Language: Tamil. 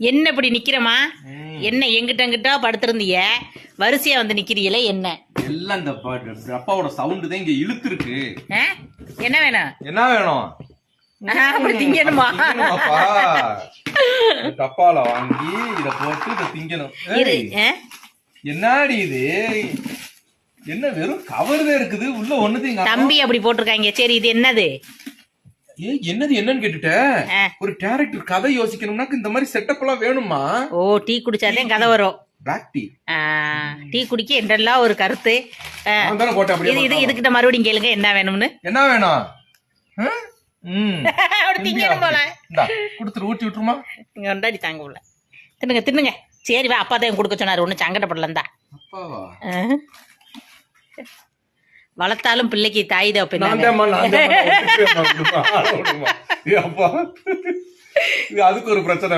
என்ன இப்படி நிக்கிறமா? என்ன எங்கிட்ட படுத்திருந்தீங்க, வரிசையா வந்து நிக்கிறீங்களே என்ன? எல்லாம் இந்த அப்பாவோட சவுண்ட் தான் இங்க இழுத்து இருக்கு. என்ன வேணும்? என்ன வேணும்? அப்படி திங்கணுமா? டப்பால வாங்கி இத போட்டு இத திங்கணும். என்னடி இது? என்ன வெறும் கவர் தான் இருக்குது, உள்ள ஒண்ணுதீங்க. தம்பி அப்படி போட்டிருக்காங்க. சரி, இது என்னது? என்னது என்னன்னு கேட்டுட்ட? ஒரு டைரக்டர் கதை யோசிக்கணும்னா இந்த மாதிரி செட்டப் எல்லாம் வேணுமா? ஓ, டீ குடிச்சாதான் கதை வரும். Black tea. டீ குடிக்க என்றெல்லாம் ஒரு கருத்து. இது இதுகிட்ட மறுபடியும் கேளுங்க, என்ன வேணும்னு. என்ன வேணும்? போல குடுத்துரு, ஊட்டி விட்டுருமா? இங்க வந்தாடி தாங்க உள்ள. தின்னுங்க தின்னுங்க. சரி வா, அப்பா தான் கொடுக்க சொன்னாரு, ஒன்னும் சங்கடப்படலந்தா. வளர்த்தாலும் பிள்ளைக்கு தாய் தான். அதுக்கு ஒரு பிரச்சனை.